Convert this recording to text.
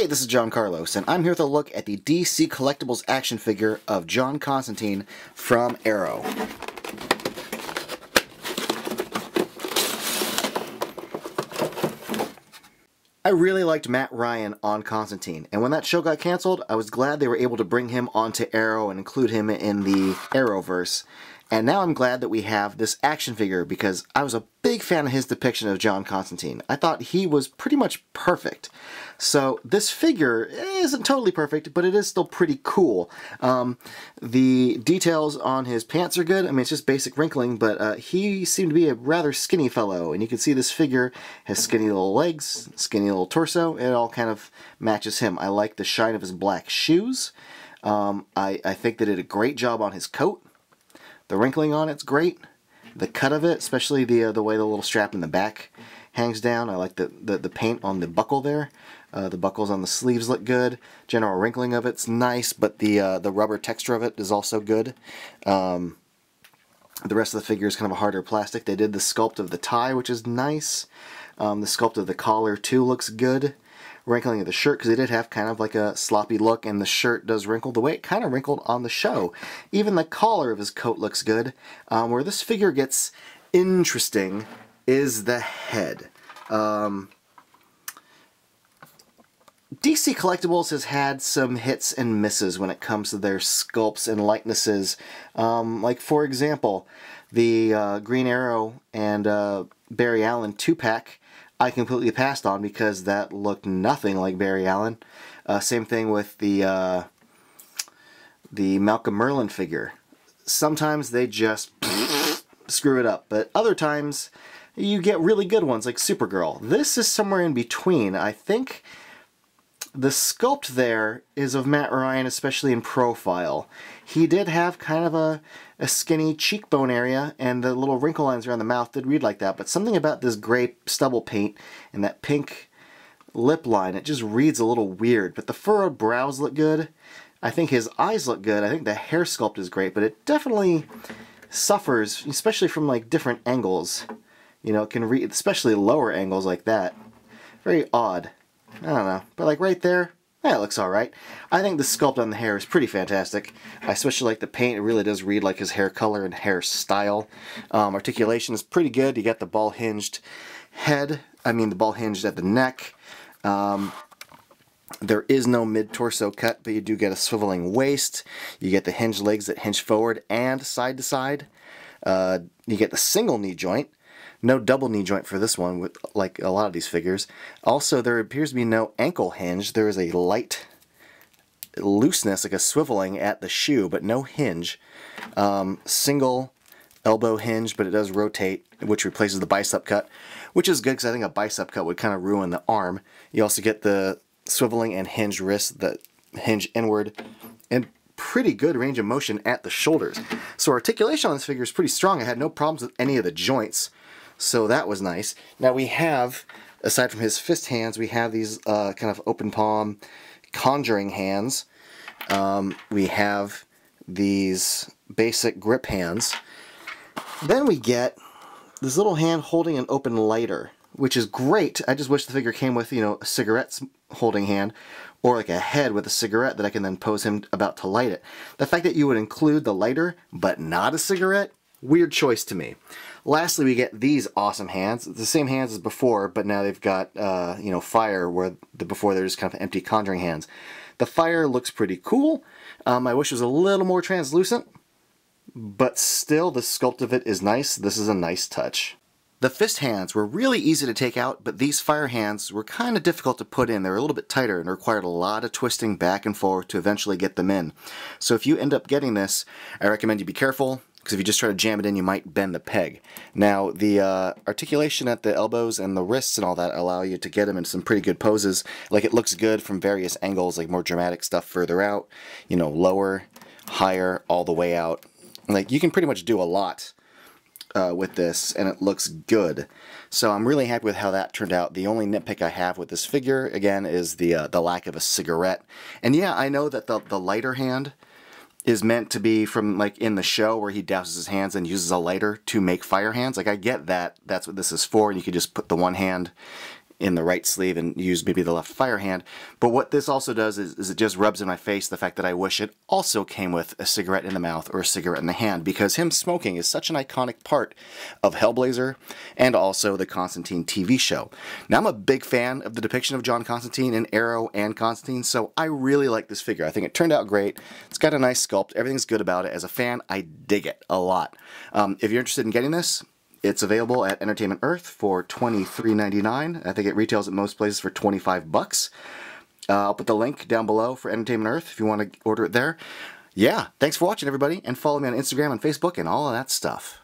Hey, this is John Carlos, and I'm here with a look at the DC Collectibles action figure of John Constantine from Arrow. I really liked Matt Ryan on Constantine, and when that show got canceled, I was glad they were able to bring him onto Arrow and include him in the Arrowverse. And now I'm glad that we have this action figure because I was a big fan of his depiction of John Constantine. I thought he was pretty much perfect. So this figure isn't totally perfect, but it is still pretty cool. The details on his pants are good. I mean, it's just basic wrinkling, but he seemed to be a rather skinny fellow. And you can see this figure has skinny little legs, skinny little torso. It all kind of matches him. I like the shine of his black shoes. I think they did a great job on his coat. The wrinkling on it's great. The cut of it, especially the way the little strap in the back hangs down. I like the paint on the buckle there. The buckles on the sleeves look good. General wrinkling of it's nice, but the rubber texture of it is also good. The rest of the figure is kind of a harder plastic. They did the sculpt of the tie, which is nice. The sculpt of the collar too looks good. Wrinkling of the shirt, because they did have kind of like a sloppy look, and the shirt does wrinkle the way it kind of wrinkled on the show. Even the collar of his coat looks good. Where this figure gets interesting is the head. DC Collectibles has had some hits and misses when it comes to their sculpts and likenesses. Like, for example, the Green Arrow and Barry Allen 2-pack I completely passed on because that looked nothing like Barry Allen. Same thing with the Malcolm Merlyn figure. Sometimes they just screw it up, but other times you get really good ones like Supergirl. This is somewhere in between. I think the sculpt there is of Matt Ryan, especially in profile. He did have kind of a skinny cheekbone area, and the little wrinkle lines around the mouth did read like that, but something about this gray stubble paint and that pink lip line, it just reads a little weird. But the furrowed brows look good. I think his eyes look good. I think the hair sculpt is great, but it definitely suffers, especially from like different angles. You know, it can read, especially lower angles like that. Very odd. I don't know, but like right there, yeah, it looks alright. I think the sculpt on the hair is pretty fantastic. I especially like the paint. It really does read like his hair color and hair style. Articulation is pretty good. You got the ball hinged head. I mean the ball hinged at the neck. There is no mid-torso cut, but you do get a swiveling waist. You get the hinged legs that hinge forward and side to side. You get the single knee joint. No double knee joint for this one, with like a lot of these figures. Also, there appears to be no ankle hinge. There is a light looseness, like a swiveling at the shoe, but no hinge. Single elbow hinge, but it does rotate, which replaces the bicep cut, which is good because I think a bicep cut would kind of ruin the arm. You also get the swiveling and hinged wrists that hinge inward, and pretty good range of motion at the shoulders. So articulation on this figure is pretty strong. I had no problems with any of the joints. So that was nice. Now we have, aside from his fist hands, we have these kind of open palm conjuring hands. We have these basic grip hands. Then we get this little hand holding an open lighter, which is great. I just wish the figure came with, you know, a cigarette holding hand, or like a head with a cigarette that I can then pose him about to light it. The fact that you would include the lighter, but not a cigarette, weird choice to me. Lastly, we get these awesome hands. The same hands as before, but now they've got, you know, fire, where before they're just kind of empty conjuring hands. The fire looks pretty cool. I wish it was a little more translucent, but still the sculpt of it is nice. This is a nice touch. The fist hands were really easy to take out, but these fire hands were kind of difficult to put in. They were a little bit tighter and required a lot of twisting back and forth to eventually get them in. So if you end up getting this, I recommend you be careful, because if you just try to jam it in, you might bend the peg. Now, the articulation at the elbows and the wrists and all that allow you to get them in some pretty good poses. Like, it looks good from various angles, like more dramatic stuff further out, you know, lower, higher, all the way out. Like, you can pretty much do a lot with this, and it looks good. So I'm really happy with how that turned out. The only nitpick I have with this figure, again, is the lack of a cigarette. And yeah, I know that the lighter hand is meant to be from, like, in the show where he douses his hands and uses a lighter to make fire hands. Like, I get that. That's what this is for, and you could just put the one hand in the right sleeve and use maybe the left fire hand. But what this also does is it just rubs in my face the fact that I wish it also came with a cigarette in the mouth or a cigarette in the hand, because him smoking is such an iconic part of Hellblazer and also the Constantine TV show. Now, I'm a big fan of the depiction of John Constantine in Arrow and Constantine, so I really like this figure. I think it turned out great. It's got a nice sculpt. Everything's good about it. As a fan, I dig it a lot. If you're interested in getting this, it's available at Entertainment Earth for $23.99. I think it retails at most places for $25. I'll put the link down below for Entertainment Earth if you want to order it there. Yeah, thanks for watching, everybody, and follow me on Instagram and Facebook and all of that stuff.